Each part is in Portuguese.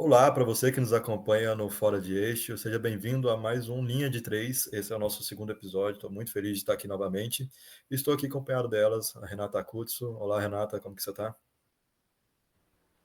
Olá para você que nos acompanha no Fora de Eixo, seja bem-vindo a mais um Linha de Três. Esse é o nosso segundo episódio, estou muito feliz de estar aqui novamente. Estou aqui acompanhado delas, a Renata Kutsu. Olá, Renata, como que você está?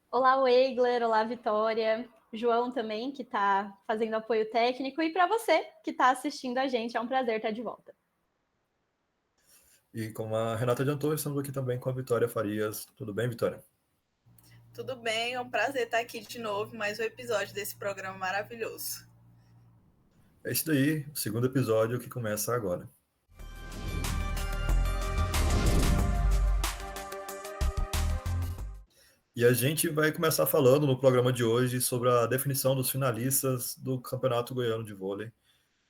Olá, Weigler, olá, Vitória, João também, que está fazendo apoio técnico, e para você que está assistindo a gente, é um prazer estar de volta. E como a Renata adiantou, estamos aqui também com a Vitória Farias. Tudo bem, Vitória? Tudo bem, é um prazer estar aqui de novo, mais um episódio desse programa maravilhoso. É isso daí, o segundo episódio que começa agora. E a gente vai começar falando no programa de hoje sobre a definição dos finalistas do Campeonato Goiano de Vôlei.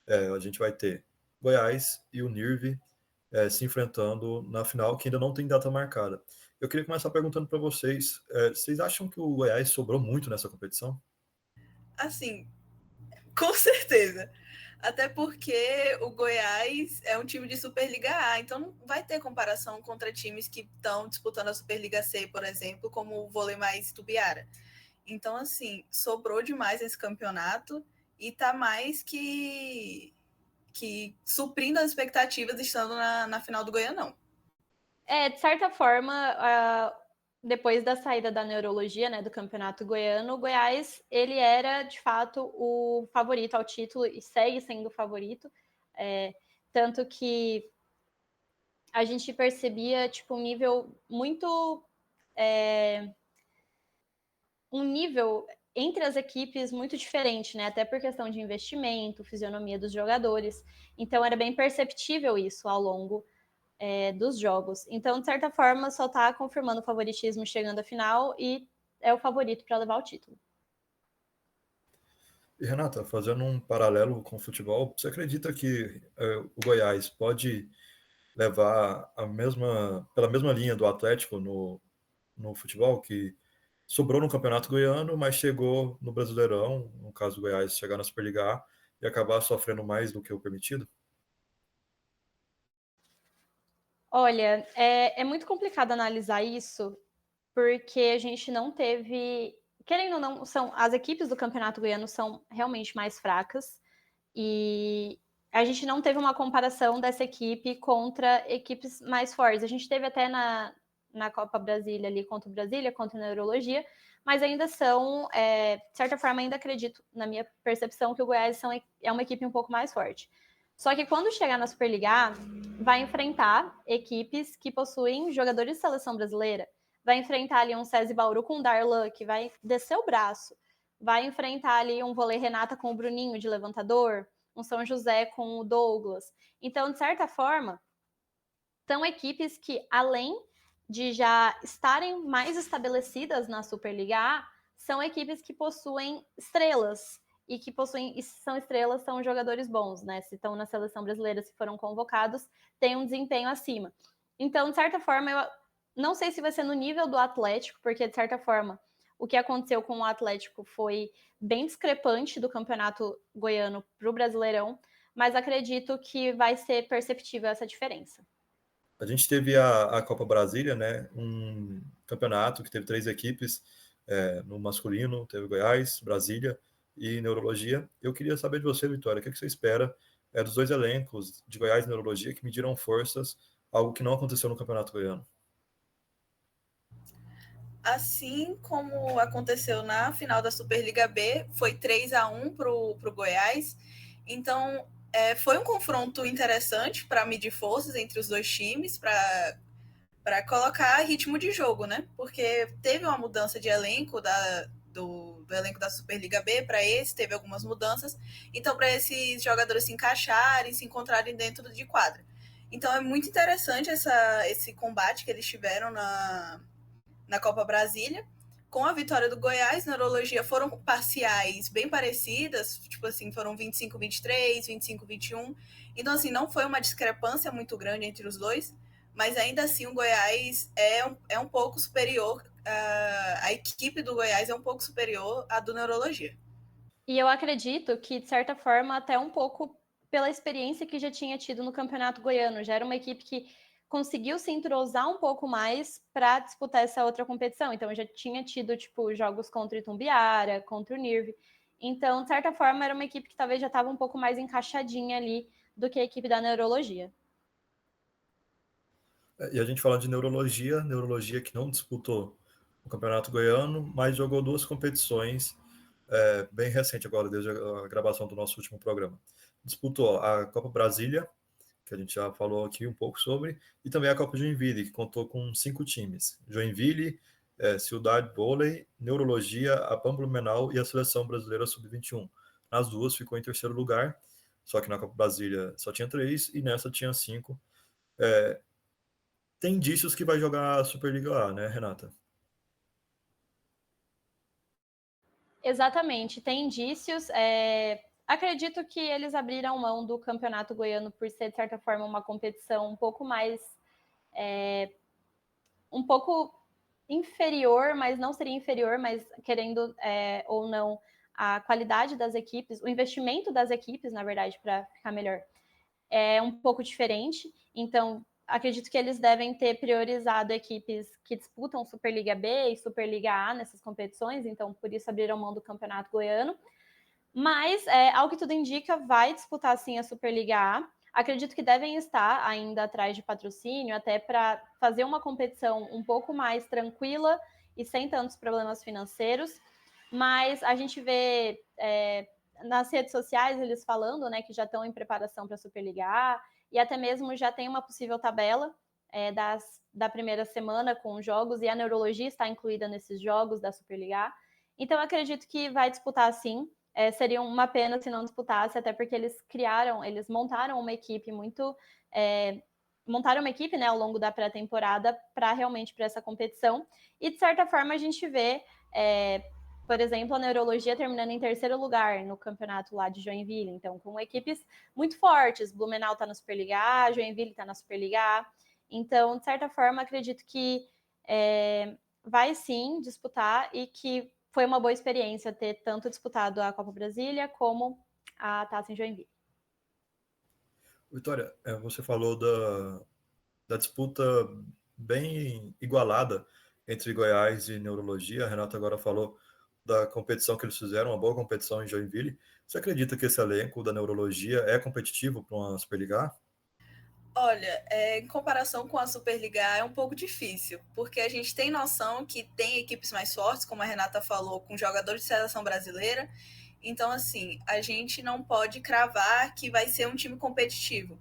A gente vai ter Goiás e o NIRV se enfrentando na final, que ainda não tem data marcada. Eu queria começar perguntando para vocês, vocês acham que o Goiás sobrou muito nessa competição? Assim, com certeza. Até porque o Goiás é um time de Superliga A, então não vai ter comparação contra times que estão disputando a Superliga C, por exemplo, como o Vôlei Mais Tubiara. Então, assim, sobrou demais esse campeonato e tá mais que suprindo as expectativas estando na final do Goianão. De certa forma, depois da saída da neurologia, né, do Campeonato Goiano, o Goiás, ele era, de fato, o favorito ao título e segue sendo o favorito, tanto que a gente percebia, tipo, um nível entre as equipes muito diferente, né? Até por questão de investimento, fisionomia dos jogadores. Então era bem perceptível isso ao longo dos jogos. Então, de certa forma, só está confirmando o favoritismo chegando à final e é o favorito para levar o título. E Renata, fazendo um paralelo com o futebol, você acredita que o Goiás pode levar pela mesma linha do Atlético no futebol, que sobrou no Campeonato Goiano, mas chegou no Brasileirão, no caso do Goiás, chegar na Superliga A e acabar sofrendo mais do que o permitido? Olha, é muito complicado analisar isso, porque a gente não teve. Querendo ou não, as equipes do Campeonato Goiano são realmente mais fracas. E a gente não teve uma comparação dessa equipe contra equipes mais fortes. A gente teve até na Copa Brasília ali contra o Brasília, contra a Neurologia, mas ainda são, de certa forma, ainda acredito, na minha percepção, que o Goiás é uma equipe um pouco mais forte. Só que quando chegar na Superliga A, vai enfrentar equipes que possuem jogadores de seleção brasileira. Vai enfrentar ali um SESI Bauru com o Darlan, que vai descer o braço. Vai enfrentar ali um Vôlei Renata com o Bruninho de levantador, um São José com o Douglas. Então, de certa forma, são equipes que, além de já estarem mais estabelecidas na Superliga A, são equipes que possuem estrelas e que possuem, e são estrelas, são jogadores bons, né? Se estão na seleção brasileira, se foram convocados, têm um desempenho acima. Então, de certa forma, eu não sei se vai ser no nível do Atlético, porque, de certa forma, o que aconteceu com o Atlético foi bem discrepante do campeonato goiano para o Brasileirão, mas acredito que vai ser perceptível essa diferença. A gente teve a Copa Brasília, né? Um campeonato que teve três equipes. No masculino, teve Goiás, Brasília e Neurologia. Eu queria saber de você, Vitória, o que você espera dos dois elencos de Goiás e Neurologia que mediram forças, algo que não aconteceu no Campeonato Goiano? Assim como aconteceu na final da Superliga B, foi 3-1 para o Goiás. Então, foi um confronto interessante para medir forças entre os dois times, para colocar ritmo de jogo, né? Porque teve uma mudança de elenco do elenco da Superliga B para esse, teve algumas mudanças. Então, para esses jogadores se encaixarem, se encontrarem dentro de quadra. Então, é muito interessante esse combate que eles tiveram na Copa Brasília. Com a vitória do Goiás, Neurologia foram parciais bem parecidas, tipo assim, foram 25-23, 25-21. Então, assim, não foi uma discrepância muito grande entre os dois, mas ainda assim o Goiás é um pouco superior, a equipe do Goiás é um pouco superior à do Neurologia. E eu acredito que, de certa forma, até um pouco pela experiência que já tinha tido no Campeonato Goiano. Já era uma equipe que conseguiu se entrosar um pouco mais para disputar essa outra competição. Então, já tinha tido, tipo, jogos contra o Itumbiara, contra o NIRV. Então, de certa forma, era uma equipe que talvez já estava um pouco mais encaixadinha ali do que a equipe da Neurologia. E a gente fala de neurologia que não disputou o Campeonato Goiano, mas jogou 2 competições bem recente agora, desde a gravação do nosso último programa. Disputou a Copa Brasília, que a gente já falou aqui um pouco sobre, e também a Copa Joinville, que contou com 5 times. Joinville, Ciudad Vôlei, Neurologia, a PAN Blumenau e a Seleção Brasileira Sub-21. Nas duas ficou em terceiro lugar, só que na Copa Brasília só tinha 3 e nessa tinha 5. Tem indícios que vai jogar a Superliga A, né, Renata? Exatamente, tem indícios. Acredito que eles abriram mão do Campeonato Goiano por ser, de certa forma, uma competição um pouco mais. Um pouco inferior, mas não seria inferior, mas querendo ou não, a qualidade das equipes, o investimento das equipes, na verdade, para ficar melhor, é um pouco diferente. Então, acredito que eles devem ter priorizado equipes que disputam Superliga B e Superliga A nessas competições, então por isso abriram mão do Campeonato Goiano. Mas, ao que tudo indica, vai disputar sim a Superliga A. Acredito que devem estar ainda atrás de patrocínio, até para fazer uma competição um pouco mais tranquila e sem tantos problemas financeiros. Mas a gente vê nas redes sociais eles falando, né, que já estão em preparação para a Superliga A e até mesmo já tem uma possível tabela da primeira semana com jogos, e a neurologia está incluída nesses jogos da Superliga A. Então, acredito que vai disputar sim. Seria uma pena se não disputasse, até porque eles montaram uma equipe montaram uma equipe, né, ao longo da pré-temporada para realmente para essa competição. E de certa forma a gente vê, por exemplo, a neurologia terminando em terceiro lugar no campeonato lá de Joinville, então com equipes muito fortes. Blumenau está na Superliga A, Joinville está na Superliga A. Então, de certa forma, acredito que vai sim disputar e que foi uma boa experiência ter tanto disputado a Copa Brasília como a Taça em Joinville. Vitória, você falou da disputa bem igualada entre Goiás e Neurologia. A Renata agora falou da competição que eles fizeram, uma boa competição em Joinville. Você acredita que esse elenco da Neurologia é competitivo para uma Superliga A? Olha, em comparação com a Superliga A é um pouco difícil, porque a gente tem noção que tem equipes mais fortes, como a Renata falou, com jogadores de seleção brasileira. Então, assim, a gente não pode cravar que vai ser um time competitivo.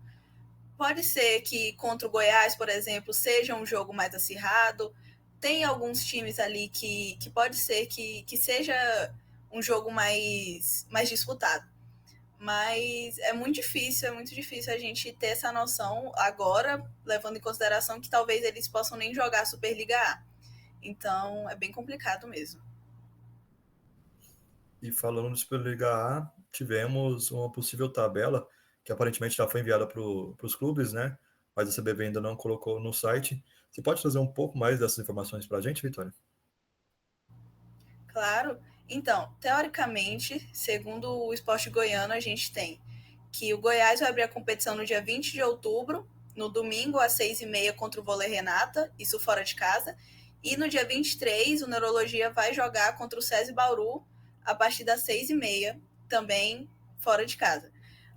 Pode ser que contra o Goiás, por exemplo, seja um jogo mais acirrado. Tem alguns times ali que pode ser que seja um jogo mais disputado. Mas é muito difícil a gente ter essa noção agora, levando em consideração que talvez eles possam nem jogar a Superliga A. Então, é bem complicado mesmo. E falando de Superliga A, tivemos uma possível tabela que aparentemente já foi enviada para os clubes, né? Mas a CBV ainda não colocou no site. Você pode trazer um pouco mais dessas informações para a gente, Vitória? Claro. Então, teoricamente, segundo o Esporte Goiano, a gente tem que o Goiás vai abrir a competição no dia 20 de outubro, no domingo, às 6h30, contra o Vôlei Renata, isso fora de casa. E no dia 23, o Neurologia vai jogar contra o SESI Bauru, a partir das 6h30, também fora de casa.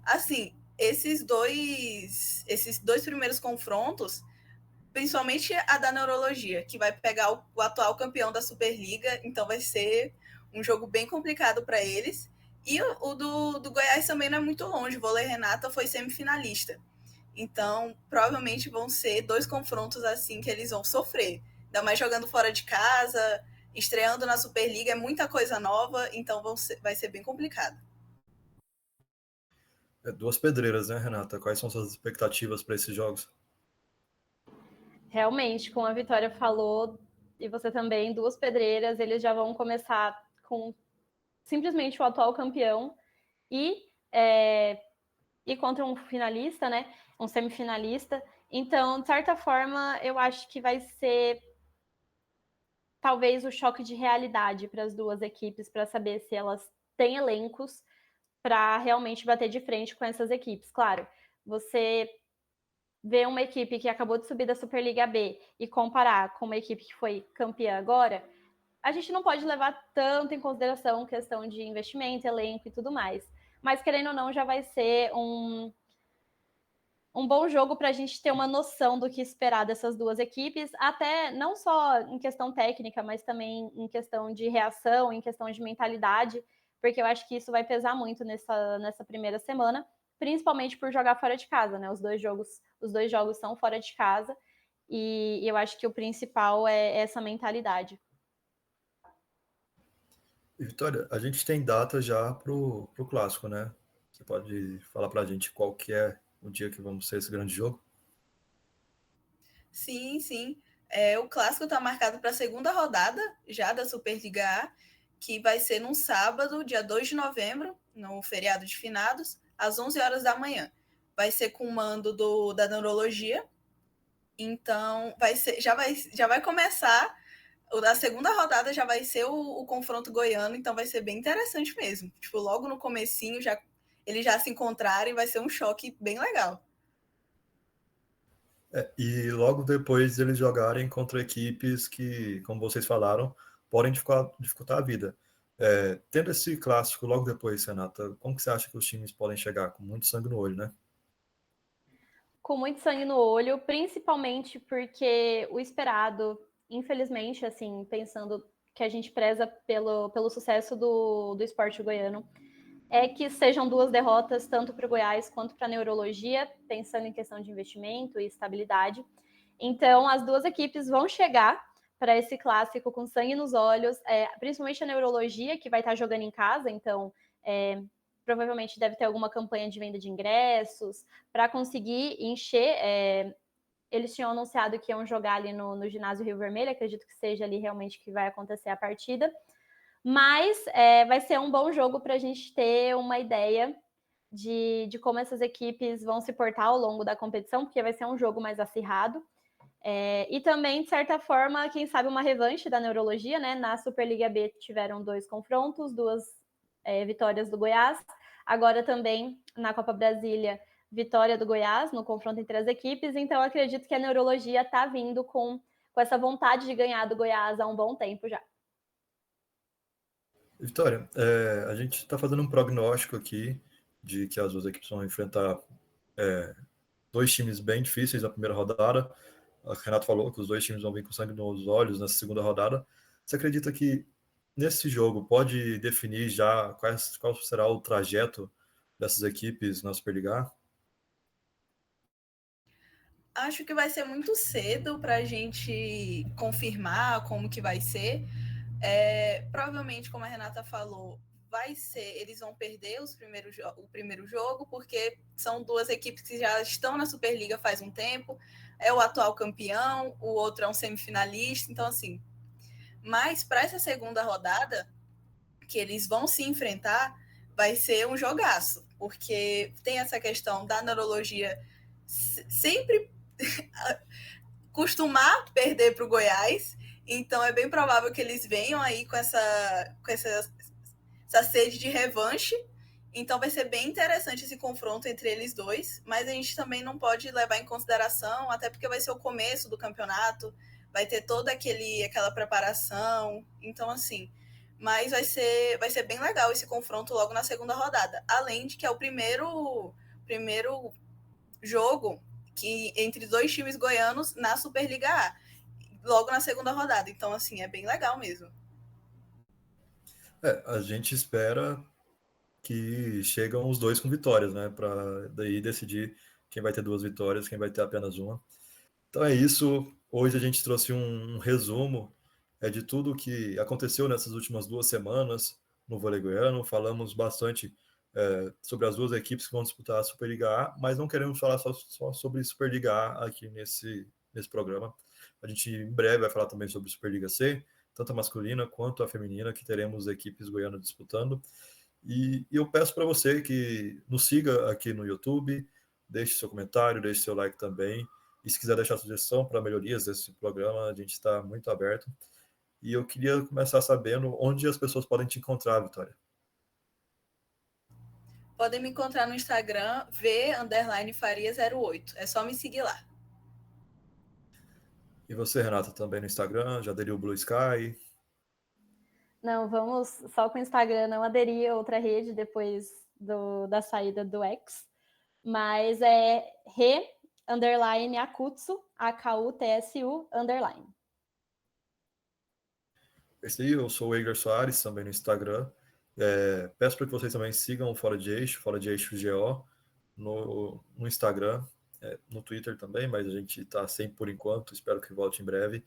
Assim, esses dois primeiros confrontos, principalmente a da Neurologia, que vai pegar o atual campeão da Superliga, então vai ser um jogo bem complicado para eles. E o do Goiás também não é muito longe, o Vôlei Renata foi semifinalista. Então, provavelmente vão ser 2 confrontos assim que eles vão sofrer. Ainda mais jogando fora de casa, estreando na Superliga, é muita coisa nova, então vai ser bem complicado. 2 pedreiras, né, Renata? Quais são suas expectativas para esses jogos? Realmente, como a Vitória falou, e você também, 2 pedreiras, eles já vão começar com simplesmente o atual campeão e contra um finalista, né? Um semifinalista. Então, de certa forma, eu acho que vai ser talvez o choque de realidade para as duas equipes, para saber se elas têm elencos para realmente bater de frente com essas equipes. Claro, você ver uma equipe que acabou de subir da Superliga B e comparar com uma equipe que foi campeã agora, a gente não pode levar tanto em consideração questão de investimento, elenco e tudo mais. Mas, querendo ou não, já vai ser um bom jogo para a gente ter uma noção do que esperar dessas duas equipes, até não só em questão técnica, mas também em questão de reação, em questão de mentalidade, porque eu acho que isso vai pesar muito nessa primeira semana, principalmente por jogar fora de casa, né? Os dois jogos são fora de casa, e eu acho que o principal é essa mentalidade. E, Vitória, a gente tem data já pro clássico, né? Você pode falar para a gente qual que é o dia que vamos ter esse grande jogo? Sim, sim. O clássico está marcado para a segunda rodada já da Superliga A, que vai ser num sábado, dia 2 de novembro, no feriado de finados, às 11 horas da manhã. Vai ser com o mando da neurologia. Então, já vai começar. A segunda rodada já vai ser o confronto goiano, então vai ser bem interessante mesmo. Tipo, logo no comecinho, eles já se encontrarem, vai ser um choque bem legal. E logo depois eles jogarem contra equipes que, como vocês falaram, podem dificultar a vida. Tendo esse clássico logo depois, Renata, como que você acha que os times podem chegar? Com muito sangue no olho, né? Com muito sangue no olho, principalmente porque o esperado, infelizmente, assim, pensando que a gente preza pelo sucesso do esporte goiano, é que sejam duas derrotas, tanto para o Goiás quanto para a neurologia, pensando em questão de investimento e estabilidade. Então, as duas equipes vão chegar para esse clássico com sangue nos olhos, principalmente a neurologia, que vai estar jogando em casa, então provavelmente deve ter alguma campanha de venda de ingressos para conseguir encher. Eles tinham anunciado que iam jogar ali no ginásio Rio Vermelho, acredito que seja ali realmente que vai acontecer a partida. Mas vai ser um bom jogo para a gente ter uma ideia de como essas equipes vão se portar ao longo da competição, porque vai ser um jogo mais acirrado. E também, de certa forma, quem sabe uma revanche da neurologia, né? Na Superliga B tiveram 2 confrontos, 2 vitórias do Goiás. Agora também na Copa Brasília, vitória do Goiás no confronto entre as equipes. Então, acredito que a neurologia está vindo com essa vontade de ganhar do Goiás há um bom tempo já. Vitória, a gente está fazendo um prognóstico aqui de que as duas equipes vão enfrentar dois times bem difíceis na primeira rodada. O Renato falou que os dois times vão vir com sangue nos olhos nessa segunda rodada. Você acredita que nesse jogo pode definir já qual será o trajeto dessas equipes na Superliga? Acho que vai ser muito cedo para a gente confirmar como que vai ser. Provavelmente, como a Renata falou, eles vão perder o primeiro jogo, porque são duas equipes que já estão na Superliga faz um tempo, é o atual campeão, o outro é um semifinalista, então assim. Mas para essa segunda rodada, que eles vão se enfrentar, vai ser um jogaço, porque tem essa questão da neurologia sempre costumar perder para o Goiás, então é bem provável que eles venham aí com essa sede de revanche. Então vai ser bem interessante esse confronto entre eles dois, mas a gente também não pode levar em consideração, até porque vai ser o começo do campeonato, vai ter toda aquela preparação. Então, assim, mas vai ser bem legal esse confronto logo na segunda rodada. Além de que é o primeiro jogo entre dois times goianos na Superliga A, logo na segunda rodada. Então, assim, é bem legal mesmo. A gente espera que chegam os dois com vitórias, né? Para daí decidir quem vai ter duas vitórias, quem vai ter apenas uma. Então é isso. Hoje a gente trouxe um resumo de tudo o que aconteceu nessas últimas 2 semanas no vôlei goiano. Falamos bastante sobre as duas equipes que vão disputar a Superliga A, mas não queremos falar só sobre Superliga A aqui nesse programa. A gente em breve vai falar também sobre Superliga C, tanto a masculina quanto a feminina, que teremos equipes goianas disputando. E eu peço para você que nos siga aqui no YouTube, deixe seu comentário, deixe seu like também. E se quiser deixar sugestão para melhorias desse programa, a gente está muito aberto. E eu queria começar sabendo onde as pessoas podem te encontrar, Vitória. Podem me encontrar no Instagram, v_faria08. É só me seguir lá. E você, Renata, também no Instagram? Já aderiu o Blue Sky? Não, vamos só com o Instagram, não aderi a outra rede depois da saída do X. Mas é re_akutsu, AKUTSU _. Esse aí, eu sou o Edgar Soares, também no Instagram. Peço para que vocês também sigam o Fora de Eixo GO, no Instagram, no Twitter também, mas a gente está sem por enquanto, espero que volte em breve.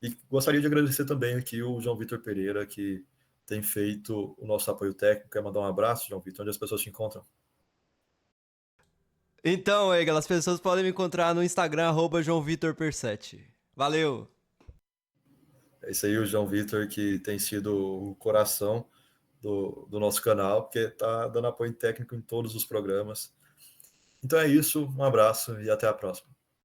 E gostaria de agradecer também aqui o João Vitor Pereira, que tem feito o nosso apoio técnico. Quer mandar um abraço, João Vitor, onde as pessoas te encontram? Então, Egal, as pessoas podem me encontrar no Instagram, @JoãoVitorPer7. Valeu! É isso aí, o João Vitor, que tem sido o coração do nosso canal, porque está dando apoio técnico em todos os programas. Então é isso, um abraço e até a próxima.